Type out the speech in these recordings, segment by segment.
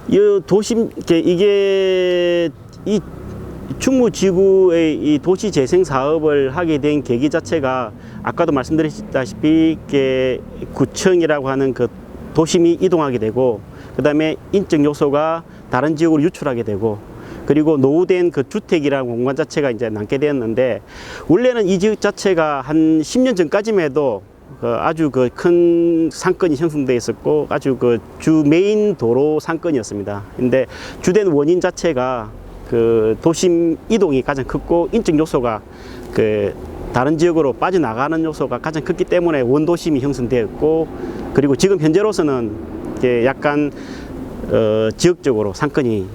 이 도심 이게 이 충무지구의 이 도시 재생 사업을 하게 된 계기 자체가 아까도 말씀드렸다시피 구청이라고 하는 그 도심이 이동하게 되고, 그 다음에 인적 요소가 다른 지역으로 유출하게 되고, 그리고 노후된 그 주택이라는 공간 자체가 이제 남게 되었는데, 원래는 이 지역 자체가 한 10년 전까지만 해도 아주 그 큰 상권이 형성되어 있었고, 아주 그 주 메인 도로 상권이었습니다. 근데 주된 원인 자체가 그 도심 이동이 가장 컸고, 인적 요소가 그 다른 지역으로 빠져나가는 요소가 가장 컸기 때문에 원도심이 형성되었고, 그리고 지금 현재로서는 이제 약간 지역적으로 상권이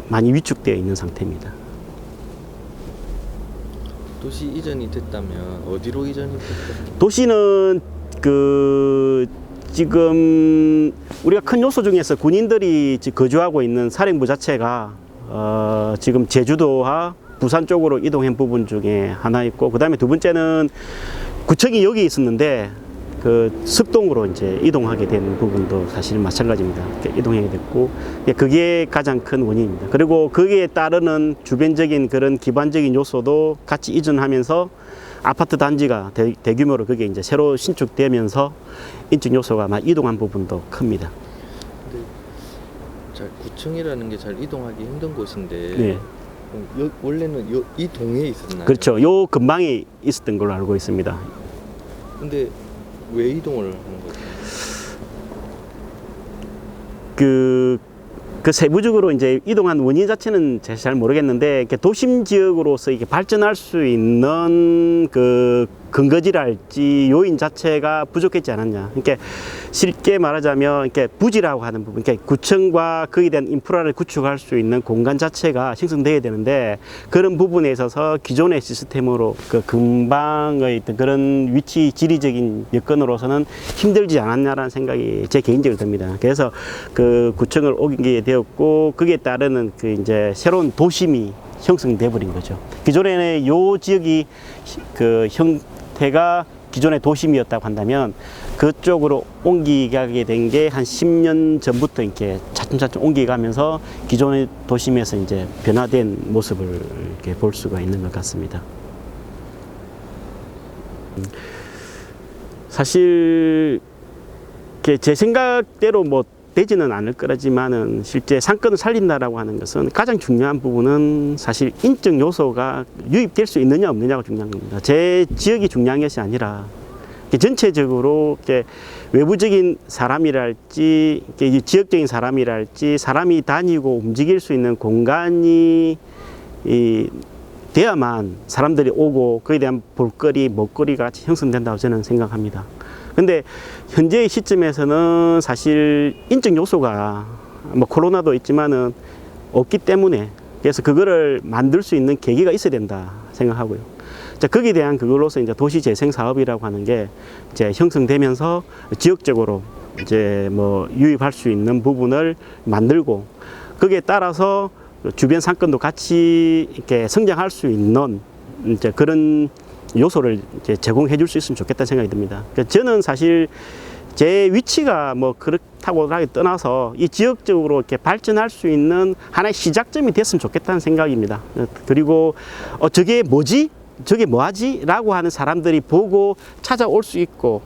많이 위축되어 있는 상태입니다. 도시 이전이 됐다면 어디로 이전이 됐을까요? 도시는 그 지금 우리가 큰 요소 중에서 군인들이 거주하고 있는 사령부 자체가 지금 제주도와 부산 쪽으로 이동한 부분 중에 하나 있고, 그 다음에 두 번째는 구청이 여기 있었는데 그 습동으로 이제 이동하게 된 부분도 사실 마찬가지입니다. 이동하게 됐고, 그게 가장 큰 원인입니다. 그리고 거기에 따르는 주변적인 그런 기반적인 요소도 같이 이전하면서 아파트 단지가 대규모로 그게 이제 새로 신축되면서 인적 요소가 막 이동한 부분도 큽니다. 근데 잘 구청이라는 게 잘 이동하기 힘든 곳인데, 네. 원래는 이 동에 있었나요? 그렇죠. 요 근방에 있었던 걸로 알고 있습니다. 근데 왜 이동을 하는 거죠? 그 세부적으로 이제 이동한 원인 자체는 제가 잘 모르겠는데, 도심 지역으로서 이게 발전할 수 있는 그 근거지랄지 요인 자체가 부족했지 않았냐. 그러니까 쉽게 말하자면 이렇게 부지라고 하는 부분, 그러니까 구청과 거기에 대한 인프라를 구축할 수 있는 공간 자체가 형성돼야 되는데, 그런 부분에 있어서 기존의 시스템으로 그 근방의 어떤 그런 위치 지리적인 여건으로서는 힘들지 않았냐라는 생각이 제 개인적으로 듭니다. 그래서 그 구청을 오게 되었고, 거기에 따르는 그 이제 새로운 도심이 형성돼 버린 거죠. 기존에는 요 지역이 그 형태가 기존의 도심이었다고 한다면, 그쪽으로 옮기게 된 게 한 10년 전부터 이렇게 차츰차츰 옮겨가면서 기존의 도심에서 이제 변화된 모습을 이렇게 볼 수가 있는 것 같습니다. 사실 제 생각대로 뭐 되지는 않을 거라지만은, 실제 상권을 살린다라고 하는 것은 가장 중요한 부분은 사실 인적 요소가 유입될 수 있느냐 없느냐가 중요한 겁니다. 제 지역이 중요한 것이 아니라 전체적으로 외부적인 사람이랄지 지역적인 사람이랄지 사람이 다니고 움직일 수 있는 공간이 돼야만 사람들이 오고 거기에 대한 볼거리, 먹거리가 같이 형성된다고 저는 생각합니다. 근데 현재의 시점에서는 사실 인적 요소가 뭐 코로나도 있지만은 없기 때문에, 그래서 그거를 만들 수 있는 계기가 있어야 된다 생각하고요. 자, 거기에 대한 그걸로서 이제 도시 재생 사업이라고 하는 게 이제 형성되면서 지역적으로 이제 뭐 유입할 수 있는 부분을 만들고, 거기에 따라서 주변 상권도 같이 이렇게 성장할 수 있는 이제 그런 요소를 이제 제공해 줄 수 있으면 좋겠다는 생각이 듭니다. 저는 사실 제 위치가 뭐 그렇다고 떠나서 이 지역적으로 이렇게 발전할 수 있는 하나의 시작점이 됐으면 좋겠다는 생각입니다. 그리고 저게 뭐지? 저게 뭐하지? 라고 하는 사람들이 보고 찾아올 수 있고,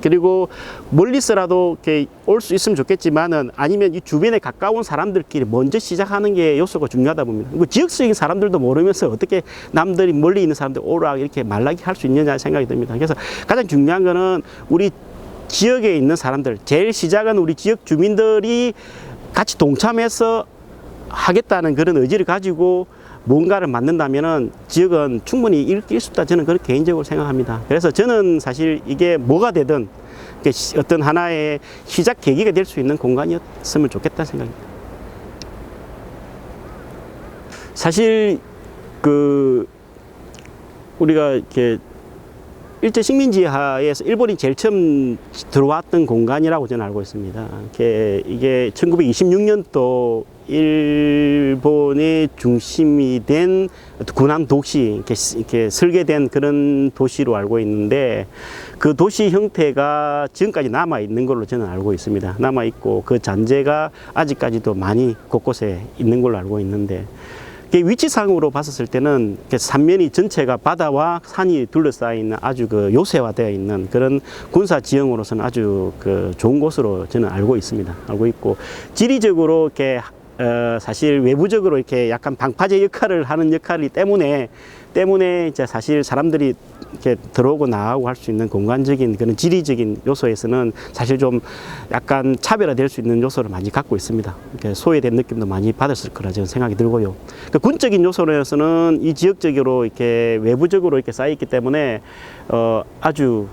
그리고 멀리서라도 이렇게 올 수 있으면 좋겠지만은, 아니면 이 주변에 가까운 사람들끼리 먼저 시작하는 게 요소가 중요하다 봅니다. 그리고 지역적인 사람들도 모르면서 어떻게 남들이 멀리 있는 사람들 오라 이렇게 말라기 할 수 있느냐 생각이 듭니다. 그래서 가장 중요한 거는 우리 지역에 있는 사람들, 제일 시작은 우리 지역 주민들이 같이 동참해서 하겠다는 그런 의지를 가지고 뭔가를 만든다면은 지역은 충분히 일으킬 수 있다, 저는 그렇게 개인적으로 생각합니다. 그래서 저는 사실 이게 뭐가 되든 어떤 하나의 시작 계기가 될 수 있는 공간이었으면 좋겠다 생각입니다. 사실 우리가 이렇게 일제 식민지하에서 일본이 제일 처음 들어왔던 공간이라고 저는 알고 있습니다. 이게 1926년도 일본의 중심이 된 군함 도시, 이렇게 설계된 그런 도시로 알고 있는데, 그 도시 형태가 지금까지 남아 있는 걸로 저는 알고 있습니다. 남아 있고 그 잔재가 아직까지도 많이 곳곳에 있는 걸로 알고 있는데, 위치상으로 봤었을 때는 삼면이 전체가 바다와 산이 둘러싸여 있는 아주 그 요새화되어 있는 그런 군사 지형으로서는 아주 그 좋은 곳으로 저는 알고 있습니다. 알고 있고, 지리적으로 이렇게 사실 외부적으로 이렇게 약간 방파제 역할을 하는 역할이기 때문에 이제 사실 사람들이 이렇게 들어오고 나가고 할 수 있는 공간적인 그런 지리적인 요소에서는 사실 좀 약간 차별화될 수 있는 요소를 많이 갖고 있습니다. 이렇게 소외된 느낌도 많이 받았을 거라 저는 생각이 들고요. 그 군적인 요소로서는 이 지역적으로 이렇게 외부적으로 이렇게 쌓여 있기 때문에 아주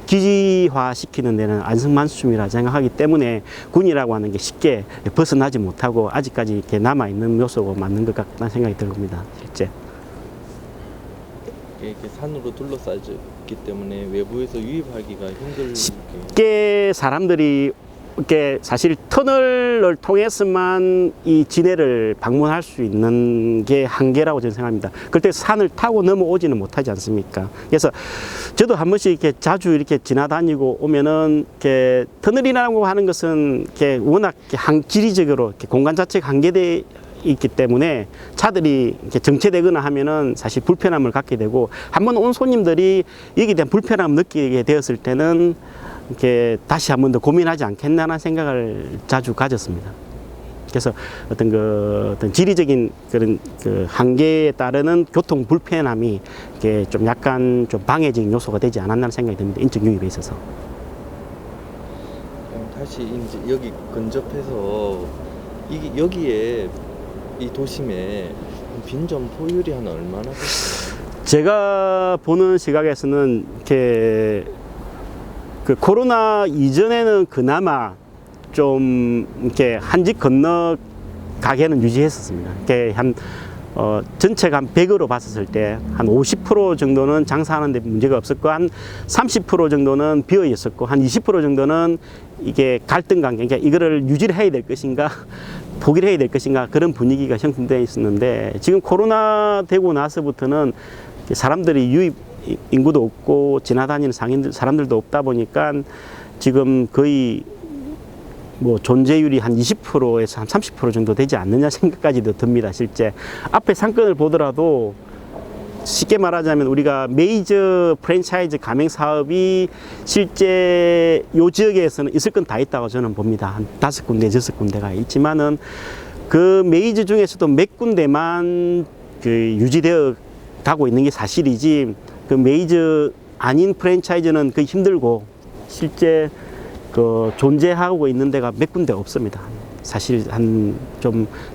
기지화시키는 데는 안성맞춤이라 생각하기 때문에 군이라고 하는 게 쉽게 벗어나지 못하고 아직까지 이렇게 남아있는 요소가 맞는 것 같다는 생각이 듭니다. 실제. 이렇게 산으로 둘러싸였기 때문에 외부에서 유입하기가 힘들게. 쉽게 사람들이 이렇게 사실 터널을 통해서만 이 진해를 방문할 수 있는 게 한계라고 저는 생각합니다. 그때 산을 타고 넘어오지는 못하지 않습니까? 그래서 저도 한 번씩 이렇게 자주 이렇게 지나다니고 오면은 이렇게 터널이라고 하는 것은 이렇게 워낙 지리적으로 이렇게 공간 자체가 한계돼 있기 때문에 차들이 이렇게 정체되거나 하면은 사실 불편함을 갖게 되고, 한번 온 손님들이 여기에 대한 불편함을 느끼게 되었을 때는 이렇게 다시 한 번 더 고민하지 않겠나라는 생각을 자주 가졌습니다. 그래서 어떤 지리적인 그런 그 한계에 따르는 교통 불편함이 이게 좀 약간 좀 방해적인 요소가 되지 않았나는 생각이 듭니다. 인적 유입에 있어서. 다시 이제 여기 근접해서 여기에 이 도심에 빈점 포율이 한 얼마나 됐어요? 제가 보는 시각에서는 이렇게 그 코로나 이전에는 그나마 좀 이렇게 한 집 건너 가게는 유지했었습니다. 이렇게 전체가 한 100으로 봤었을 때 한 50% 정도는 장사하는 데 문제가 없었고, 한 30% 정도는 비어 있었고, 한 20% 정도는 이게 갈등 관계, 그러니까 이거를 유지를 해야 될 것인가 포기를 해야 될 것인가, 그런 분위기가 형성되어 있었는데, 지금 코로나 되고 나서부터는 사람들이 유입 인구도 없고 지나다니는 사람들도 없다 보니까 지금 거의 뭐 존재율이 한 20%에서 한 30% 정도 되지 않느냐 생각까지도 듭니다. 실제 앞에 상권을 보더라도 쉽게 말하자면 우리가 메이저 프랜차이즈 가맹 사업이 실제 요 지역에서는 있을 건 다 있다고 저는 봅니다. 한 5군데, 6군데가 있지만은 그 메이저 중에서도 몇 군데만 그 유지되어 가고 있는 게 사실이지, 그 메이저 아닌 프랜차이즈는 그 힘들고 실제 그 존재하고 있는 데가 몇 군데 없습니다. 사실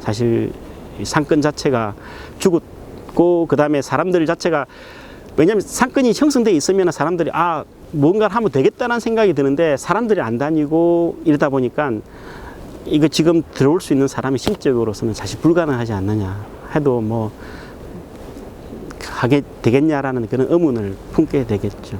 사실 상권 자체가 죽었고, 그 다음에 사람들 자체가, 왜냐하면 상권이 형성되어 있으면 사람들이 뭔가를 하면 되겠다는 생각이 드는데 사람들이 안 다니고 이러다 보니까 이거 지금 들어올 수 있는 사람이 실적으로서는 사실 불가능하지 않느냐 해도 뭐 하게 되겠냐라는 그런 의문을 품게 되겠죠.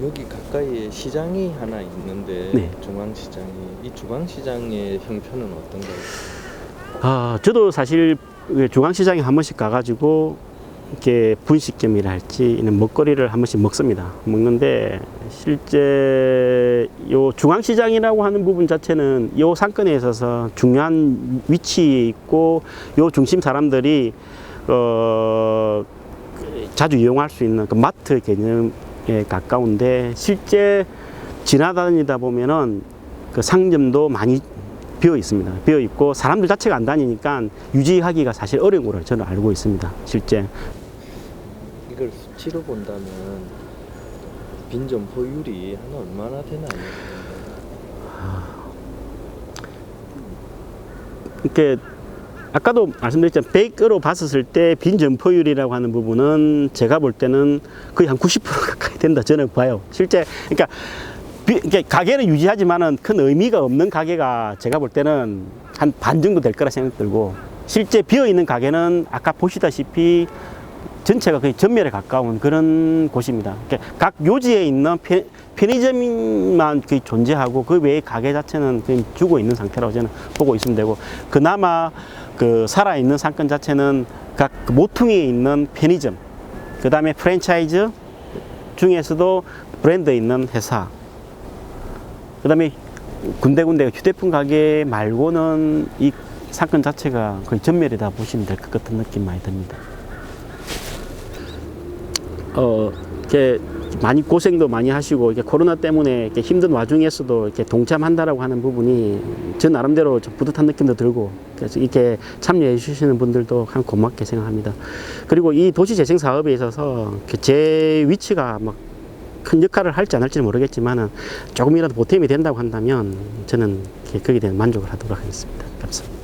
여기 가까이에 시장이 하나 있는데, 네. 중앙시장이, 이 중앙시장의 형편은 어떤가요? 저도 사실 중앙시장에 한 번씩 가가지고 이렇게 분식점이라 할지 이런 먹거리를 한 번씩 먹습니다. 먹는데 실제 요 중앙시장이라고 하는 부분 자체는 요 상권에 있어서 중요한 위치에 있고, 요 중심 사람들이 자주 이용할 수 있는 그 마트 개념에 가까운데, 실제 지나다니다 보면은 그 상점도 많이 비어 있습니다. 비어 있고 사람들 자체가 안 다니니까 유지하기가 사실 어려운 걸로 저는 알고 있습니다. 실제. 이걸 수치로 본다면 빈점 포율이 한 얼마나 되나요? 이렇게 아까도 말씀드렸지만 100으로 봤었을 때 빈점포율이라고 하는 부분은 제가 볼 때는 거의 한 90% 가까이 된다 저는 봐요. 실제 그러니까 가게는 유지하지만은 큰 의미가 없는 가게가 제가 볼 때는 한 반 정도 될 거라 생각 들고, 실제 비어 있는 가게는 아까 보시다시피 전체가 거의 전멸에 가까운 그런 곳입니다. 그러니까 각 요지에 있는 편의점만 거의 존재하고 그 외의 가게 자체는 그냥 죽어 있는 상태라고 저는 보고 있으면 되고, 그나마 그 살아있는 상권 자체는 각 모퉁이에 있는 편의점, 그 다음에 프랜차이즈 중에서도 브랜드 있는 회사, 그 다음에 군데군데 휴대폰 가게 말고는 이 상권 자체가 거의 전멸이다 보시면 될 것 같은 느낌 많이 듭니다. 이렇게 많이 고생도 많이 하시고 이렇게 코로나 때문에 이렇게 힘든 와중에서도 이렇게 동참한다라고 하는 부분이 저 나름대로 좀 뿌듯한 느낌도 들고, 그래서 이렇게 참여해 주시는 분들도 참 고맙게 생각합니다. 그리고 이 도시재생 사업에 있어서 제 위치가 막 큰 역할을 할지 안 할지는 모르겠지만은 조금이라도 보탬이 된다고 한다면 저는 거기에 대한 만족을 하도록 하겠습니다. 감사합니다.